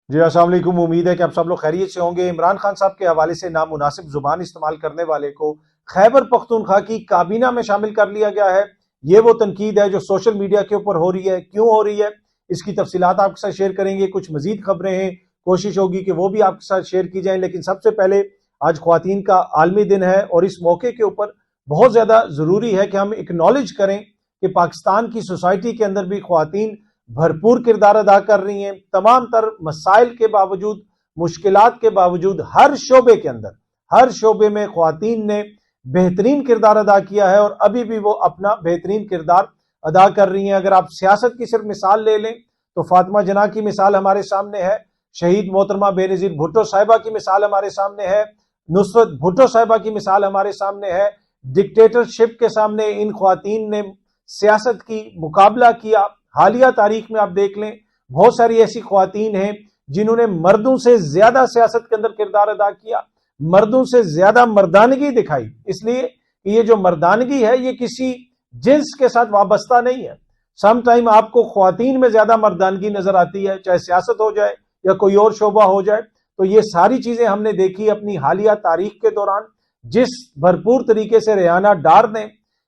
जी अस्सलाम वालेकुम। उम्मीद है कि आप सब लोग खैरियत से होंगे। इमरान खान साहब के हवाले से नामुनासिब जुबान इस्तेमाल करने वाले को खैबर पख्तूनख्वा की काबीना में शामिल कर लिया गया है। ये वो तनकीद है जो सोशल मीडिया के ऊपर हो रही है। क्यों हो रही है, इसकी तफसीलात आपके साथ शेयर करेंगे। कुछ मजीद खबरें हैं, कोशिश होगी कि वो भी आपके साथ शेयर की जाए। लेकिन सबसे पहले आज ख्वातीन का आलमी दिन है और इस मौके के ऊपर बहुत ज्यादा जरूरी है कि हम एक्नॉलेज करें कि पाकिस्तान की सोसाइटी के अंदर भी ख्वातीन भरपूर किरदार अदा कर रही हैं। तमाम तर मसाइल के बावजूद, मुश्किलात के बावजूद, हर शोबे के अंदर, हर शोबे में ख्वातीन ने बेहतरीन किरदार अदा किया है और अभी भी वो अपना बेहतरीन किरदार अदा कर रही हैं। अगर आप सियासत की सिर्फ मिसाल ले लें तो फातिमा जना की मिसाल हमारे सामने है, शहीद मोहतरमा बेनजीर भुट्टो साहिबा की मिसाल हमारे सामने है, नुसरत भुट्टो साहिबा की मिसाल हमारे सामने है। डिक्टेटरशिप के सामने इन ख्वातीन ने सियासत की मुकाबला किया। हालिया तारीख में आप देख लें, बहुत सारी ऐसी ख्वातीन हैं जिन्होंने मर्दों से ज्यादा सियासत के अंदर किरदार अदा किया, मर्दों से ज्यादा मर्दानगी दिखाई। इसलिए ये जो मर्दानगी है ये किसी जिन्स के साथ वाबस्ता नहीं है। सम टाइम आपको ख्वातीन में ज्यादा मर्दानगी नजर आती है, चाहे सियासत हो जाए या कोई और शोबा हो जाए। तो ये सारी चीजें हमने देखी अपनी हालिया तारीख के दौरान। जिस भरपूर तरीके से रियाना डार ने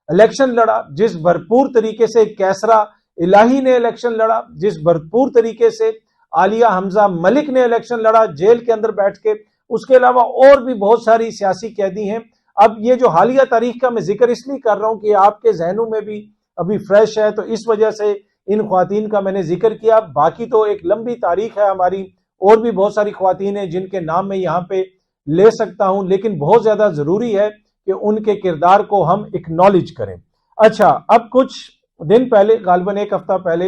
इलेक्शन लड़ा, जिस भरपूर तरीके से कैसरा इलाही ने इलेक्शन लड़ा, जिस भरपूर तरीके से आलिया हमजा मलिक ने इलेक्शन लड़ा जेल के अंदर बैठ के, उसके अलावा और भी बहुत सारी सियासी कैदी हैं। अब ये जो हालिया तारीख का मैं जिक्र इसलिए कर रहा हूं कि आपके जहनों में भी अभी फ्रेश है, तो इस वजह से इन ख्वातीन का मैंने जिक्र किया। बाकी तो एक लंबी तारीख है हमारी, और भी बहुत सारी ख्वातीन हैं जिनके नाम मैं यहाँ पे ले सकता हूं, लेकिन बहुत ज्यादा जरूरी है कि उनके किरदार को हम एक्नॉलेज करें। अच्छा, अब कुछ दिन पहले, गालबन एक हफ्ता पहले,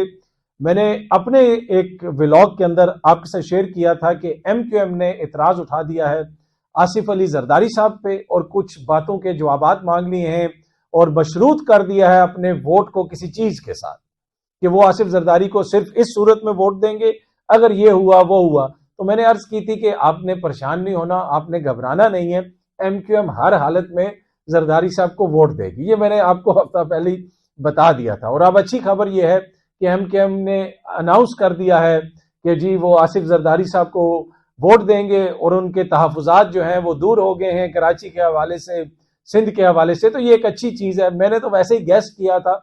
मैंने अपने एक व्लॉग के अंदर आपके साथ शेयर किया था कि MQM ने इतराज उठा दिया है आसिफ अली जरदारी साहब पे और कुछ बातों के जवाबात मांग लिए हैं और मशरूत कर दिया है अपने वोट को किसी चीज के साथ कि वो आसिफ जरदारी को सिर्फ इस सूरत में वोट देंगे अगर ये हुआ वो हुआ। तो मैंने अर्ज की थी कि आपने परेशान नहीं होना, आपने घबराना नहीं है, MQM हर हालत में जरदारी साहब को वोट देगी। ये मैंने आपको हफ्ता पहले बता दिया था। और अब अच्छी खबर यह है कि MQM ने अनाउंस कर दिया है कि जी वो आसिफ जरदारी साहब को वोट देंगे और उनके तहफुजात जो हैं वो दूर हो गए हैं कराची के हवाले से, सिंध के हवाले से। तो ये एक अच्छी चीज है। मैंने तो वैसे ही गैस किया था,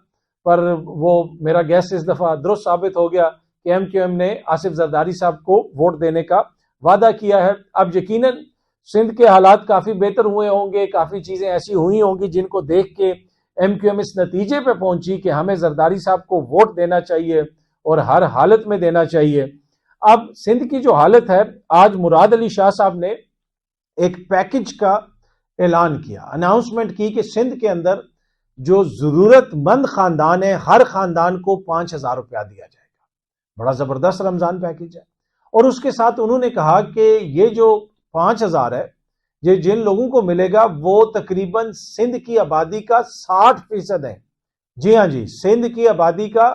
पर वो मेरा गैस इस दफा दुरुस्त साबित हो गया कि MQM ने आसिफ जरदारी साहब को वोट देने का वादा किया है। अब यकीनन सिंध के हालात काफी बेहतर हुए होंगे, काफी चीजें ऐसी हुई होंगी जिनको देख के MQM इस नतीजे पे पहुंची कि हमें जरदारी साहब को वोट देना चाहिए और हर हालत में देना चाहिए। अब सिंध की जो हालत है, आज मुराद अली शाह साहब ने एक पैकेज का ऐलान किया, अनाउंसमेंट की कि सिंध के अंदर जो जरूरतमंद खानदान है हर खानदान को 5,000 रुपया दिया जाएगा। बड़ा जबरदस्त रमजान पैकेज है। और उसके साथ उन्होंने कहा कि ये जो 5,000 है ये जिन लोगों को मिलेगा वो तकरीबन सिंध की आबादी का 60% है। जी हाँ जी, सिंध की आबादी का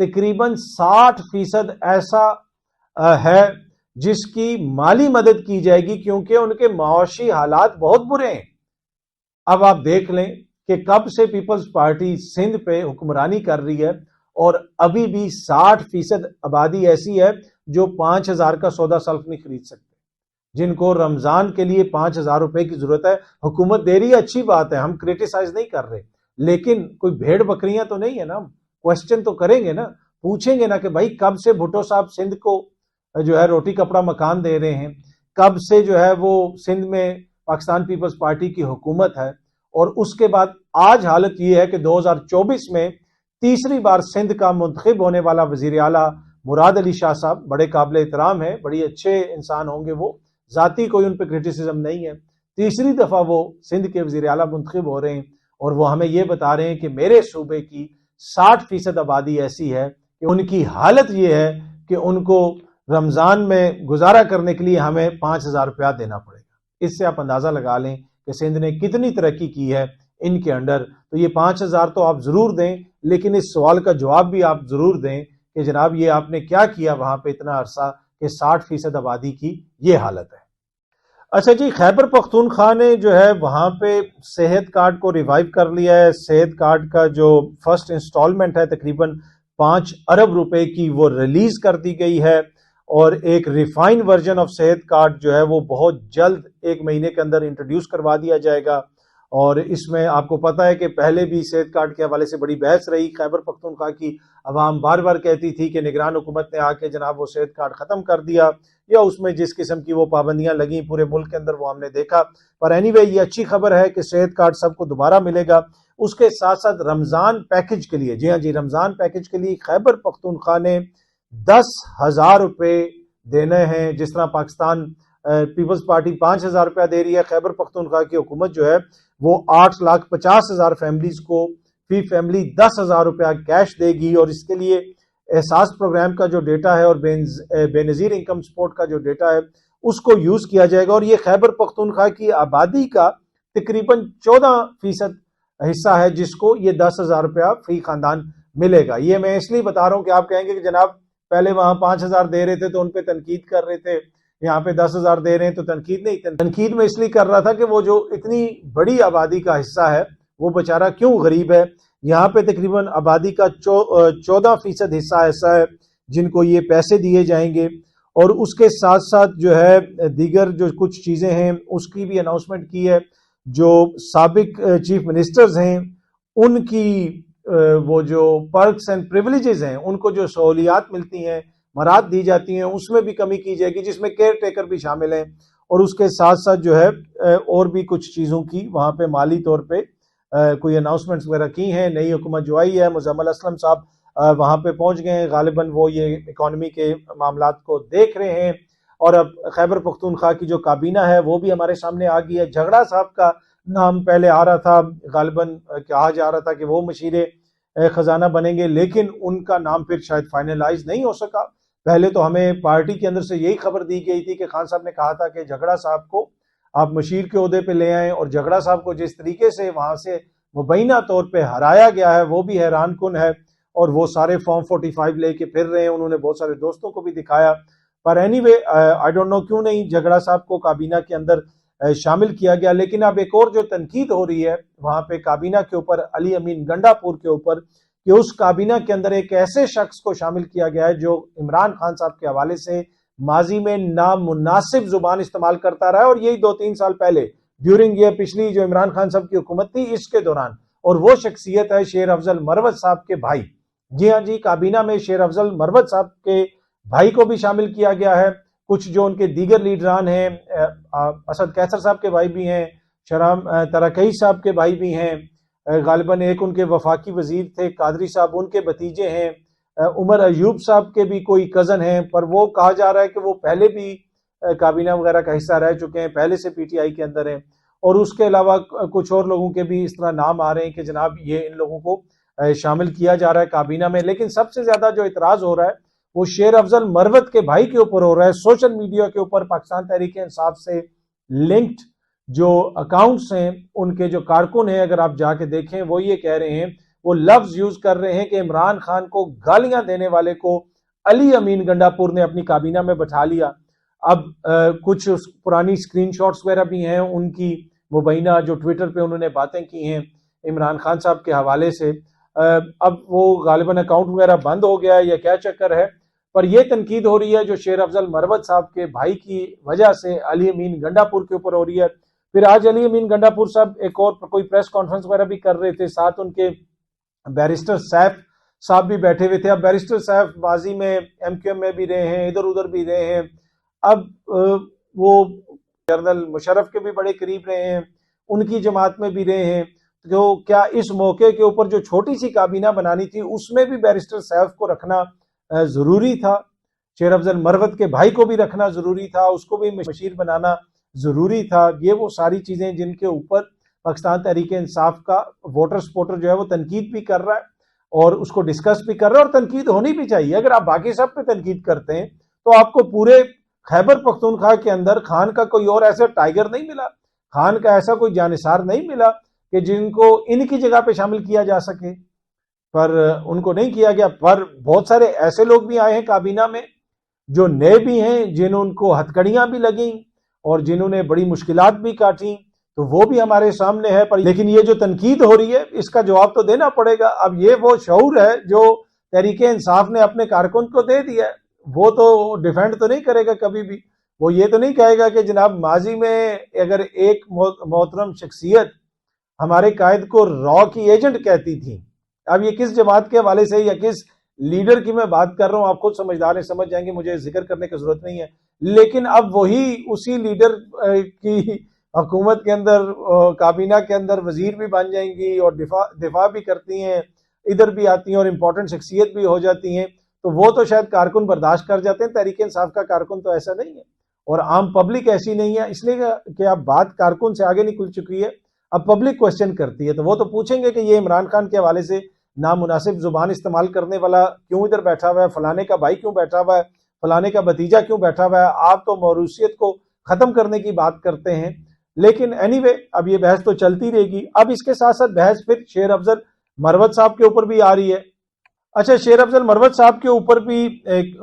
तकरीबन 60% ऐसा है जिसकी माली मदद की जाएगी क्योंकि उनके माशी हालात बहुत बुरे हैं। अब आप देख लें कि कब से पीपल्स पार्टी सिंध पे हुक्मरानी कर रही है और अभी भी 60% आबादी ऐसी है जो 5,000 का सौदा सल्फ नहीं खरीद सकते, जिनको रमजान के लिए 5,000 रुपए की जरूरत है। हुकूमत दे रही है, अच्छी बात है, हम क्रिटिसाइज नहीं कर रहे, लेकिन कोई भेड़ बकरियां तो नहीं है ना। क्वेश्चन तो करेंगे ना, पूछेंगे ना कि भाई कब से भुट्टो साहब सिंध को जो है रोटी कपड़ा मकान दे रहे हैं, कब से जो है वो सिंध में पाकिस्तान पीपल्स पार्टी की हुकूमत है। और उसके बाद आज हालत ये है कि 2024 में तीसरी बार सिंध का मुंतखब होने वाला वजीर आला मुराद अली शाह साहब बड़े काबिल एहतराम है, बड़ी अच्छे इंसान होंगे वो, जाती कोई उन पर क्रिटिसिज्म नहीं है। तीसरी दफा वो सिंध के वजीर आला मुंतखब हो रहे हैं और वो हमें ये बता रहे हैं कि मेरे सूबे की 60% आबादी ऐसी है कि उनकी हालत ये है कि उनको रमजान में गुजारा करने के लिए हमें 5,000 रुपया देना पड़ेगा। इससे आप अंदाजा लगा लें कि सिंध ने कितनी तरक्की की है इनके अंडर। तो ये 5,000 तो आप जरूर दें, लेकिन इस सवाल का जवाब भी आप जरूर दें कि जनाब ये आपने क्या किया वहां पे इतना अरसा कि 60% आबादी की ये हालत है। अच्छा जी, खैबर पख्तूनख्वा ने जो है वहां पे सेहत कार्ड को रिवाइव कर लिया है। सेहत कार्ड का जो फर्स्ट इंस्टॉलमेंट है तकरीबन 5 अरब रुपए की वो रिलीज कर दी गई है और एक रिफाइंड वर्जन ऑफ सेहत कार्ड जो है वो बहुत जल्द 1 महीने के अंदर इंट्रोड्यूस करवा दिया जाएगा। और इसमें आपको पता है कि पहले भी सेहत कार्ड के हवाले से बड़ी बहस रही। खैबर पख्तूनख्वा की अवाम बार बार कहती थी कि निगरान हुकूमत ने आके जनाब वो सेहत कार्ड ख़त्म कर दिया, या उसमें जिस किस्म की वो पाबंदियां लगी पूरे मुल्क के अंदर वो हमने देखा। पर एनीवे ये अच्छी खबर है कि सेहत कार्ड सबको दोबारा मिलेगा। उसके साथ साथ रमज़ान पैकेज के लिए, जी हाँ जी, रमज़ान पैकेज के लिए खैबर पख्तूनख्वा ने 10,000 रुपये देने हैं। जिस तरह पाकिस्तान पीपल्स पार्टी 5,000 रुपया दे रही है, खैबर पख्तूनख्वा की हुकूमत जो है वो 8,50,000 फैमिलीज को फी फैमिली 10,000 रुपया कैश देगी। और इसके लिए एहसास प्रोग्राम का जो डेटा है और बेनज़ीर इनकम सपोर्ट का जो डेटा है उसको यूज किया जाएगा। और ये खैबर पख्तूनख्वा की आबादी का तकरीबन 14% हिस्सा है जिसको ये 10,000 रुपया फी खानदान मिलेगा। ये मैं इसलिए बता रहा हूं कि आप कहेंगे कि जनाब पहले वहां 5,000 दे रहे थे तो उन पे तनकीद कर रहे थे, यहाँ पे 10,000 दे रहे हैं तो तनकीद नहीं। तनकीद में इसलिए कर रहा था कि वो जो इतनी बड़ी आबादी का हिस्सा है वो बेचारा क्यों गरीब है। यहाँ पे तकरीबन आबादी का 14% हिस्सा ऐसा है जिनको ये पैसे दिए जाएंगे। और उसके साथ साथ जो है दीगर जो कुछ चीजें हैं उसकी भी अनाउंसमेंट की है। जो साबिक चीफ मिनिस्टर्स हैं उनकी वो जो पर्क्स एंड प्रिविलेजेस हैं, उनको जो सहूलियात मिलती हैं, मराद दी जाती हैं, उसमें भी कमी की जाएगी, जिसमें केयर टेकर भी शामिल हैं। और उसके साथ साथ जो है और भी कुछ चीज़ों की वहाँ पे माली तौर पे कोई अनाउंसमेंट्स वगैरह की हैं। नई हुकूमत जो आई है, मुज़म्मिल असलम साहब वहाँ पे पहुँच गए हैं, गालिबन वो ये इकॉनमी के मामलात को देख रहे हैं। और अब खैबर पख्तूनख्वा की जो काबीना है वो भी हमारे सामने आ गई है। झगड़ा साहब का नाम पहले आ रहा था, गालिबन कहा जा रहा था कि वो मशीरे खजाना बनेंगे, लेकिन उनका नाम फिर शायद फाइनलाइज नहीं हो सका। पहले तो हमें पार्टी के अंदर से यही खबर दी गई थी कि खान साहब ने कहा था कि झगड़ा साहब को आप मशीर के ओहदे पे ले आए। और झगड़ा साहब को जिस तरीके से वहां से मुबैना तौर पे हराया गया है वो भी हैरान कुन है। और वो सारे फॉर्म 45 लेके फिर रहे हैं, उन्होंने बहुत सारे दोस्तों को भी दिखाया। पर एनीवे आई डोंट नो क्यों नहीं झगड़ा साहब को काबीना के अंदर शामिल किया गया। लेकिन अब एक और जो तनकीद हो रही है वहां पे काबीना के ऊपर, अली अमीन गंडापुर के ऊपर, कि उस काबीना के अंदर एक ऐसे शख्स को शामिल किया गया है जो इमरान खान साहब के हवाले से माजी में नामुनासिब जुबान इस्तेमाल करता रहा है। और यही 2-3 साल पहले ड्यूरिंग ये पिछली जो इमरान खान साहब की हुकूमत थी इसके दौरान। और वो शख्सियत है शेर अफजल मरवत साहब के भाई। जी हाँ जी, काबीना में शेर अफजल मरवत साहब के भाई को भी शामिल किया गया है। कुछ जो उनके दीगर लीडरान हैं, असद कैसर साहब के भाई भी हैं, शराम तरकई साहब के भाई भी हैं, गालिबन एक उनके वफाकी वजीर थे कादरी साहब, उनके भतीजे हैं, उमर अयूब साहब के भी कोई कज़न हैं। पर वो कहा जा रहा है कि वो पहले भी काबीना वगैरह का हिस्सा रह चुके हैं, पहले से पीटीआई के अंदर हैं। और उसके अलावा कुछ और लोगों के भी इस तरह नाम आ रहे हैं कि जनाब ये इन लोगों को शामिल किया जा रहा है काबीना में। लेकिन सबसे ज्यादा जो इतराज हो रहा है वो शेर अफजल मरवत के भाई के ऊपर हो रहा है। सोशल मीडिया के ऊपर पाकिस्तान तहरीक इंसाफ से लिंक्ड जो अकाउंट्स हैं उनके जो कारकुन हैं, अगर आप जाके देखें, वो ये कह रहे हैं, वो लफ्ज यूज कर रहे हैं कि इमरान खान को गालियां देने वाले को अली अमीन गंडापुर ने अपनी काबीना में बैठा लिया। अब कुछ पुरानी स्क्रीनशॉट्स वगैरह भी हैं उनकी मुबैना जो ट्विटर पे उन्होंने बातें की हैं इमरान खान साहब के हवाले से। अब वो गालिबन अकाउंट वगैरह बंद हो गया है या क्या चक्कर है, पर यह तनकीद हो रही है जो शेर अफजल मरवत साहब के भाई की वजह से अली अमीन गंडापुर के ऊपर हो रही है। फिर आज अली अमीन गंडापुर साहब एक और कोई प्रेस कॉन्फ्रेंस वगैरह भी कर रहे थे, साथ उनके बैरिस्टर सैफ साहब भी बैठे हुए थे। अब बैरिस्टर सैफ माजी में एमक्यूएम में भी रहे हैं, इधर उधर भी रहे हैं। अब वो जनरल मुशर्रफ के भी बड़े करीब रहे हैं, उनकी जमात में भी रहे हैं। तो क्या इस मौके के ऊपर जो छोटी सी काबीना बनानी थी उसमें भी बैरिस्टर सैफ को रखना जरूरी था, शेर अफजल मरवत के भाई को भी रखना जरूरी था, उसको भी मशीर बनाना जरूरी था? ये वो सारी चीजें जिनके ऊपर पाकिस्तान तहरीक इंसाफ का वोटर सपोर्टर जो है वो तनकीद भी कर रहा है और उसको डिस्कस भी कर रहा है। और तनकीद होनी भी चाहिए। अगर आप बाकी सब पे तनकीद करते हैं तो आपको पूरे खैबर पख्तूनख्वा के अंदर खान का कोई और ऐसा टाइगर नहीं मिला, खान का ऐसा कोई जानिसार नहीं मिला कि जिनको इनकी जगह पे शामिल किया जा सके, पर उनको नहीं किया गया। पर बहुत सारे ऐसे लोग भी आए हैं काबीना में जो नए भी हैं, जिन्होंने हथकड़ियां भी लगी और जिन्होंने बड़ी मुश्किलात भी काटी, तो वो भी हमारे सामने है। पर लेकिन ये जो तनकीद हो रही है इसका जवाब तो देना पड़ेगा। अब ये वो शऊर है जो तहरीक इंसाफ ने अपने कारकुन को दे दिया है। वो तो डिफेंड तो नहीं करेगा कभी भी। वो ये तो नहीं कहेगा कि जनाब माजी में अगर एक मोहतरम शख्सियत हमारे कायद को रॉ की एजेंट कहती थी। अब ये किस जमात के हवाले से या किस लीडर की मैं बात कर रहा हूं, आप खुद समझदार हैं, समझ जाएंगे, मुझे जिक्र करने की जरूरत नहीं है। लेकिन अब वही उसी लीडर की हुकूमत के अंदर, काबीना के अंदर वजीर भी बन जाएंगी और दिफा भी करती हैं, इधर भी आती हैं और इंपॉर्टेंट शख्सियत भी हो जाती हैं। तो वो तो शायद कारकुन बर्दाश्त कर जाते हैं, तहरीक इंसाफ का कारकुन तो ऐसा नहीं है और आम पब्लिक ऐसी नहीं है। इसलिए कि अब बात कारकुन से आगे निकल चुकी है, अब पब्लिक क्वेश्चन करती है, तो वो तो पूछेंगे कि ये इमरान खान के हवाले से नामुनासिब जुबान इस्तेमाल करने वाला क्यों इधर बैठा हुआ है, फलाने का भाई क्यों बैठा हुआ है, फलाने का भतीजा क्यों बैठा हुआ है, आप तो मौरूसियत को खत्म करने की बात करते हैं। लेकिन एनीवे अब ये बहस तो चलती रहेगी। अब इसके साथ साथ बहस फिर शेर अफजल मरवत साहब के ऊपर भी आ रही है। अच्छा, शेर अफजल मरवत साहब के ऊपर भी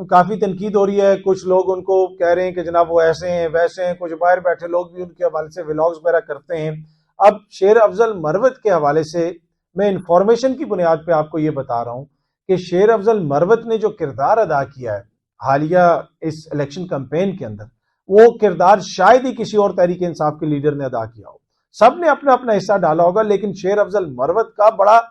काफी तनकीद हो रही है। कुछ लोग उनको कह रहे हैं कि जनाब वो ऐसे हैं वैसे हैं, कुछ बाहर बैठे लोग भी उनके हवाले से व्लॉग्स वगैरह करते हैं। अब शेर अफजल मरवत के हवाले से मैं इंफॉर्मेशन की बुनियाद पे आपको ये बता रहा हूं कि शेर अफजल मरवत ने जो किरदार अदा किया है हालिया इस इलेक्शन कैंपेन के अंदर, वो किरदार शायद ही किसी और तहरीक इंसाफ के लीडर ने अदा किया हो। सब ने अपना अपना हिस्सा डाला होगा, लेकिन शेर अफजल मरवत का बड़ा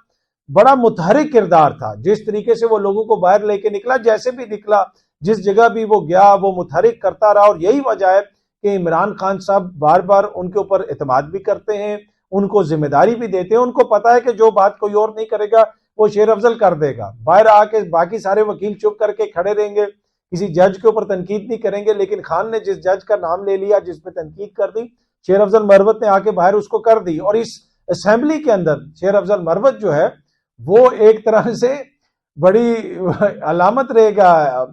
बड़ा मुतहरिक किरदार था। जिस तरीके से वो लोगों को बाहर लेके निकला, जैसे भी निकला, जिस जगह भी वो गया, वो मुतहरिक करता रहा। और यही वजह है कि इमरान खान साहब बार बार उनके ऊपर एतमाद भी करते हैं, उनको जिम्मेदारी भी देते हैं। उनको पता है कि जो बात कोई और नहीं करेगा वो शेर अफजल कर देगा। बाहर आके बाकी सारे वकील चुप करके खड़े रहेंगे, किसी जज के ऊपर तनकीद नहीं करेंगे। लेकिन खान ने जिस जज का नाम ले लिया, जिसपे तनकीद कर दी, शेर अफजल मरवत ने आके बाहर उसको कर दी। और इस असेंबली के अंदर शेर अफजल मरवत जो है वो एक तरह से बड़ी अलामत रहेगा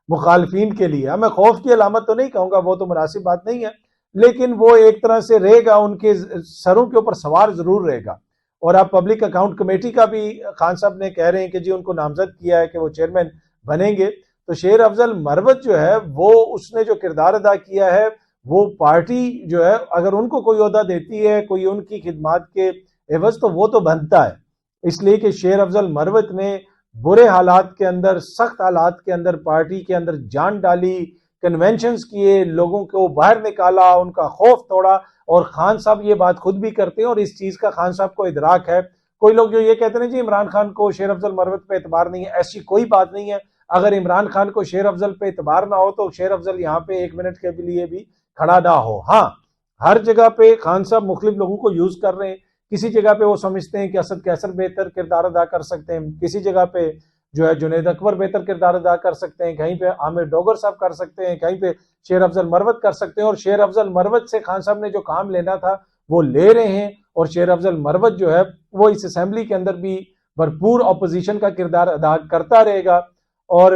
मुखालफीन के लिए। मैं खौफ की अलामत तो नहीं कहूंगा, वो तो मुनासिब बात नहीं है, लेकिन वो एक तरह से रहेगा, उनके सरों के ऊपर सवार जरूर रहेगा। और अब पब्लिक अकाउंट कमेटी का भी खान साहब ने कह रहे हैं कि जी उनको नामजद किया है कि वो चेयरमैन बनेंगे। तो शेर अफजल मरवत जो है वो उसने जो किरदार अदा किया है, वो पार्टी जो है अगर उनको कोई ओहदा देती है, कोई उनकी खिदमात के एवज, तो वो तो बनता है। इसलिए कि शेर अफजल मरवत ने बुरे हालात के अंदर, सख्त हालात के अंदर पार्टी के अंदर जान डाली, कन्वेंशंस किए, लोगों को बाहर निकाला, उनका खौफ तोड़ा। और खान साहब ये बात खुद भी करते हैं और इस चीज का खान साहब को इदराक है। कोई लोग जो ये कहते हैं जी इमरान खान को शेर अफजल मरवत पे एतबार नहीं है, ऐसी कोई बात नहीं है। अगर इमरान खान को शेर अफजल पे एतबार ना हो तो शेर अफजल यहाँ पे एक मिनट के लिए भी खड़ा ना हो। हाँ, हर जगह पे खान साहब मुख्तलिफ लोगों को यूज कर रहे हैं। किसी जगह पे वो समझते हैं कि असद कैसर बेहतर किरदार अदा कर सकते हैं, किसी जगह पे जो है जुनैद अकबर बेहतर किरदार अदा कर सकते हैं, कहीं पे आमिर डोगर साहब कर सकते हैं, कहीं पे शेर अफजल मरवत कर सकते हैं। और शेर अफजल मरवत से खान साहब ने जो काम लेना था वो ले रहे हैं। और शेर अफजल मरवत जो है वो इस असेंबली के अंदर भी भरपूर अपोजिशन का किरदार अदा करता रहेगा। और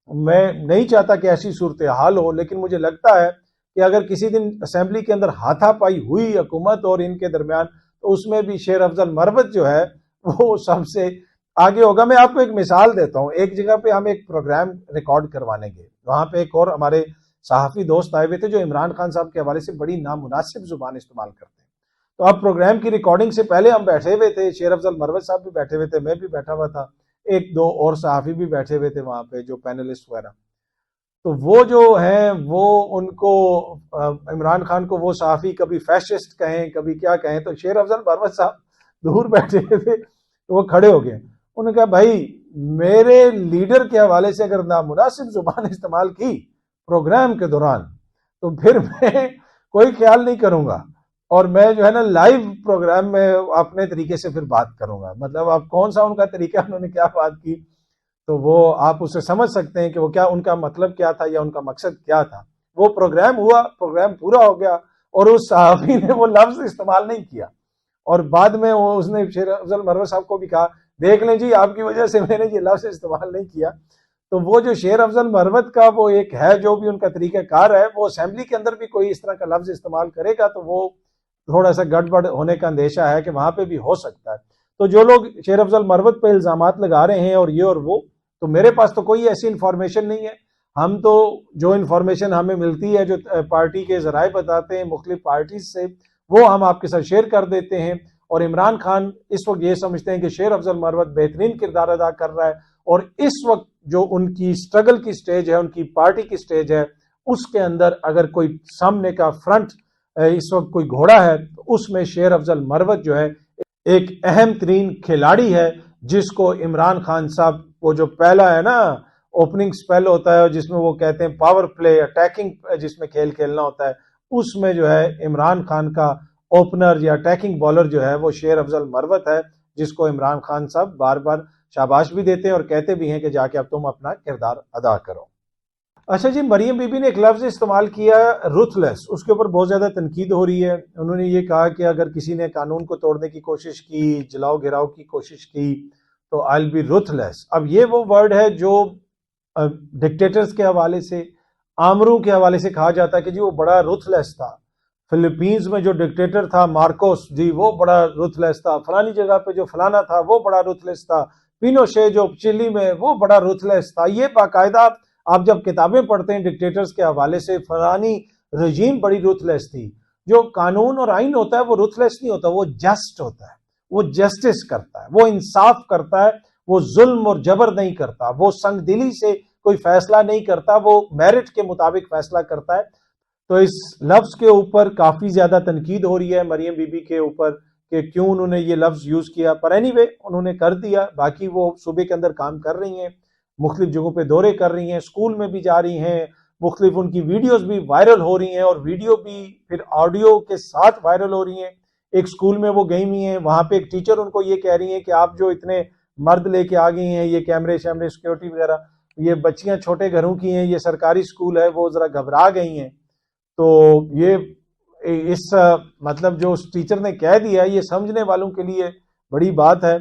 मैं नहीं चाहता कि ऐसी सूरत हाल हो, लेकिन मुझे लगता है कि अगर किसी दिन असेंबली के अंदर हाथापाई हुई हुकूमत और इनके दरमियान, तो उसमें भी शेर अफजल मरवत जो है वो सबसे आगे होगा। मैं आपको एक मिसाल देता हूं। एक जगह पे हम एक प्रोग्राम रिकॉर्ड करवाने गए, वहां पे एक और हमारे सहाफी दोस्त आए हुए थे जो इमरान खान साहब के हवाले से बड़ी नामुनासिब जुबान इस्तेमाल करते हैं। तो अब प्रोग्राम की रिकॉर्डिंग से पहले हम बैठे हुए थे, शेर अफजल मरवत साहब भी बैठे हुए थे, मैं भी बैठा हुआ था, एक दो और सहाफी भी बैठे हुए थे वहां पे जो पैनलिस्ट वगैरह। तो वो जो है वो उनको इमरान खान को वो सहाफी कभी फैशिस्ट कहें कभी क्या कहें, तो शेर अफजल मरवत साहब दूर बैठे थे तो वो खड़े हो गए। उन्होंने कहा भाई मेरे लीडर के हवाले से अगर नामुनासिब जुबान इस्तेमाल की प्रोग्राम के दौरान तो फिर मैं कोई ख्याल नहीं करूंगा और मैं जो है ना लाइव प्रोग्राम में अपने तरीके से फिर बात करूंगा। मतलब अब कौन सा उनका तरीका, उन्होंने क्या बात की, तो वो आप उससे समझ सकते हैं कि वो क्या उनका मतलब क्या था या उनका मकसद क्या था। वो प्रोग्राम हुआ, प्रोग्राम पूरा हो गया और उस सहाफी ने वो लफ्ज इस्तेमाल नहीं किया। और बाद में वो उसने शेर अफजल मरवत साहब को भी कहा देख लें जी आपकी वजह से मैंने ये लफ्ज इस्तेमाल नहीं किया। तो वो जो शेर अफजल मरवत का वो एक है जो भी उनका तरीकाकार है, वो असेंबली के अंदर भी कोई इस तरह का लफ्ज इस्तेमाल करेगा तो वो थोड़ा सा गड़बड़ होने का अंदेशा है कि वहां पे भी हो सकता है। तो जो लोग शेर अफजल मरवत पे इल्जामात लगा रहे हैं और ये और वो, तो मेरे पास तो कोई ऐसी इंफॉर्मेशन नहीं है। हम तो जो इंफॉर्मेशन हमें मिलती है, जो पार्टी के जराए बताते हैं मुख्तलिफ पार्टी से, वो हम आपके साथ शेयर कर देते हैं। और इमरान खान इस वक्त ये समझते हैं कि शेर अफजल मरवत बेहतरीन किरदार अदा कर रहा है और इस वक्त जो उनकी स्ट्रगल की स्टेज है, उनकी पार्टी की स्टेज है, उसके अंदर अगर कोई सामने का फ्रंट इस वक्त कोई घोड़ा है तो उसमें शेर अफजल मरवत जो है एक अहम तरीन खिलाड़ी है, जिसको इमरान खान साहब, वो जो पहला है ना ओपनिंग स्पेल होता है जिसमें वो कहते हैं पावर प्ले अटैकिंग जिसमें खेल खेलना होता है, उसमें जो है इमरान खान का ओपनर या अटैकिंग बॉलर जो है वो शेर अफजल मरवत है, जिसको इमरान खान साहब बार बार शाबाश भी देते हैं और कहते भी हैं कि जाके अब तुम अपना किरदार अदा करो। अच्छा जी, मरियम बीबी ने एक लफ्ज इस्तेमाल किया रुथलेस, उसके ऊपर बहुत ज्यादा तनकीद हो रही है। उन्होंने ये कहा कि अगर किसी ने कानून को तोड़ने की कोशिश की, जलाओ गिराव की कोशिश की, तो आई बी रुथलेस। अब ये वो वर्ड है जो डिक्टेटर्स के हवाले से, आमरू के हवाले से कहा जाता है कि जी वो बड़ा रुथलेस था। फिलीपींस में जो डिक्टेटर था मार्कोस जी, वो बड़ा रुथलेस था। फलानी जगह पे जो फलाना था वो बड़ा रुथलेस था। पिनोशे जो चिली में, वो बड़ा रुथलेस था। ये बाकायदा आप जब किताबें पढ़ते हैं डिक्टेटर्स के हवाले से, फलानी रजीम बड़ी रुथलेस थी। जो कानून और आइन होता है वो रुथलेस नहीं होता, वो जस्ट होता है, वो जस्टिस करता है, वो इंसाफ करता है, वो जुल्म और जबर नहीं करता, वो संगदिली से कोई फैसला नहीं करता, वो मेरिट के मुताबिक फैसला करता है। तो इस लफ्ज के ऊपर काफी ज्यादा तनकीद हो रही है मरियम बीबी के ऊपर कि क्यों उन्होंने ये लफ्ज यूज किया, पर एनीवे उन्होंने कर दिया। बाकी वो सूबे के अंदर काम कर रही हैं, मुख्तलिफ जगहों पे दौरे कर रही हैं, स्कूल में भी जा रही हैं, मुख्तलिफ उनकी वीडियोस भी वायरल हो रही हैं और वीडियो भी फिर ऑडियो के साथ वायरल हो रही हैं। एक स्कूल में वो गई हुई हैं, वहां पे एक टीचर उनको ये कह रही है कि आप जो इतने मर्द लेके आ गई हैं, ये कैमरे शैमरे सिक्योरिटी वगैरह, ये बच्चियां छोटे घरों की हैं, ये सरकारी स्कूल है, वो जरा घबरा गई हैं। तो ये इस मतलब जो उस टीचर ने कह दिया, ये समझने वालों के लिए बड़ी बात है।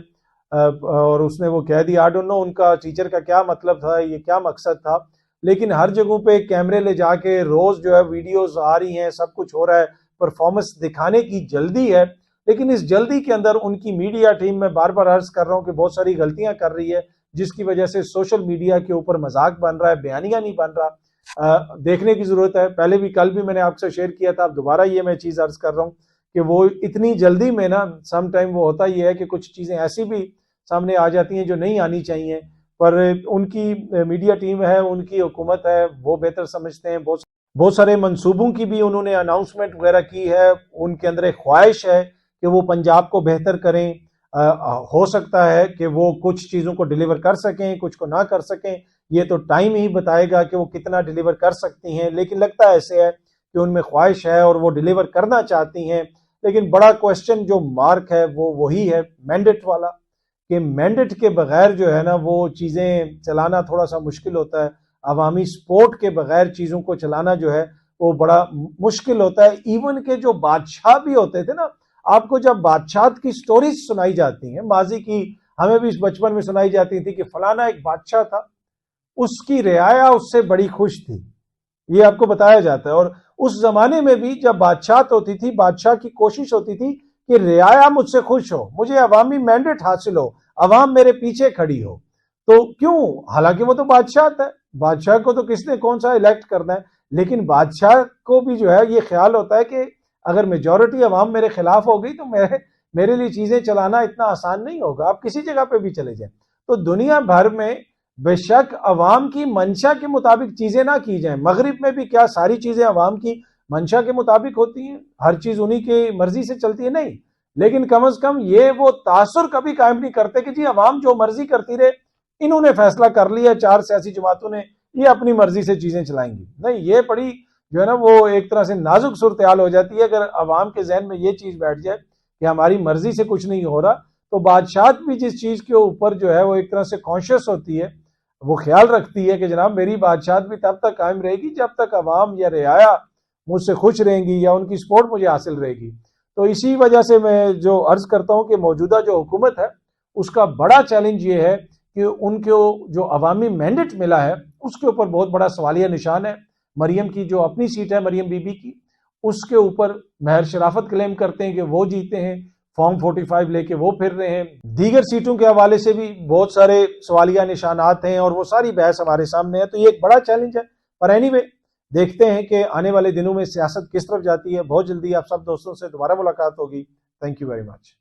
और उसने वो कह दिया, आई डोंट नो उनका टीचर का क्या मतलब था, ये क्या मकसद था, लेकिन हर जगहों पे कैमरे ले जाके रोज जो है वीडियोस आ रही हैं, सब कुछ हो रहा है, परफॉर्मेंस दिखाने की जल्दी है। लेकिन इस जल्दी के अंदर उनकी मीडिया टीम, में बार बार अर्ज कर रहा हूँ कि बहुत सारी गलतियां कर रही है, जिसकी वजह से सोशल मीडिया के ऊपर मजाक बन रहा है, बयानिया नहीं बन रहा। देखने की जरूरत है। पहले भी, कल भी मैंने आपसे शेयर किया था, अब दोबारा ये मैं चीज अर्ज कर रहा हूँ कि वो इतनी जल्दी में ना, सम टाइम वो होता ही है कि कुछ चीजें ऐसी भी सामने आ जाती हैं जो नहीं आनी चाहिए, पर उनकी मीडिया टीम है, उनकी हुकूमत है, वो बेहतर समझते हैं। बहुत सारे मंसूबों की भी उन्होंने अनाउंसमेंट वगैरह की है। उनके अंदर एक ख्वाहिश है कि वो पंजाब को बेहतर करें। हो सकता है कि वो कुछ चीजों को डिलीवर कर सकें, कुछ को ना कर सकें, ये तो टाइम ही बताएगा कि वो कितना डिलीवर कर सकती हैं। लेकिन लगता है ऐसे है कि उनमें ख्वाहिश है और वो डिलीवर करना चाहती हैं। लेकिन बड़ा क्वेश्चन जो मार्क है वो वही है मैंडेट वाला, कि मैंडेट के बगैर जो है ना वो चीजें चलाना थोड़ा सा मुश्किल होता है। अवामी सपोर्ट के बगैर चीजों को चलाना जो है वो बड़ा मुश्किल होता है। इवन के जो बादशाह भी होते थे ना, आपको जब बादशाह की स्टोरीज सुनाई जाती हैं माजी की, हमें भी इस बचपन में सुनाई जाती थी कि फलाना एक बादशाह था, उसकी रियाया उससे बड़ी खुश थी, ये आपको बताया जाता है। और उस जमाने में भी जब बादशाह होती थी, बादशाह की कोशिश होती थी कि रियाया मुझसे खुश हो, मुझे अवामी मैंडेट हासिल हो, अवाम मेरे पीछे खड़ी हो। तो क्यों, हालांकि वो तो बादशाह है, बादशाह को तो किसने कौन सा इलेक्ट करना है, लेकिन बादशाह को भी जो है ये ख्याल होता है कि अगर मेजॉरिटी अवाम मेरे खिलाफ हो गई तो मेरे लिए चीजें चलाना इतना आसान नहीं होगा। आप किसी जगह पे भी चले जाए, तो दुनिया भर में बेशक अवाम की मंशा के मुताबिक चीजें ना की जाएं। मगरिब में भी क्या सारी चीजें अवाम की मंशा के मुताबिक होती हैं? हर चीज उन्हीं की मर्जी से चलती है? नहीं। लेकिन कम से कम ये वो तासुर कभी कायम नहीं करते कि जी अवाम जो मर्जी करती रहे, इन्होंने फैसला कर लिया, चार सियासी जमातों ने, ये अपनी मर्जी से चीजें चलाएंगी। नहीं, ये बड़ी जो है ना वो एक तरह से नाजुक सूरत हाल हो जाती है अगर अवाम के जहन में ये चीज बैठ जाए कि हमारी मर्जी से कुछ नहीं हो रहा। तो बादशाह भी जिस चीज के ऊपर जो है वो एक तरह से कॉन्शियस होती है, वो ख्याल रखती है कि जनाब मेरी बादशाह भी तब तक कायम रहेगी जब तक अवाम या रियाया मुझसे खुश रहेंगी या उनकी सपोर्ट मुझे हासिल रहेगी। तो इसी वजह से मैं जो अर्ज करता हूं कि मौजूदा जो हुकूमत है उसका बड़ा चैलेंज ये है कि उनको जो अवामी मैंडेट मिला है उसके ऊपर बहुत बड़ा सवालिया निशान है। मरियम की जो अपनी सीट है, मरियम बीबी की, उसके ऊपर महर शराफत क्लेम करते हैं कि वो जीते हैं, फॉर्म 45 लेके वो फिर रहे हैं। दीगर सीटों के हवाले से भी बहुत सारे सवालिया निशानात हैं और वो सारी बहस हमारे सामने है। तो ये एक बड़ा चैलेंज है। पर एनीवे देखते हैं कि आने वाले दिनों में सियासत किस तरफ जाती है। बहुत जल्दी आप सब दोस्तों से दोबारा मुलाकात होगी। Thank you very much.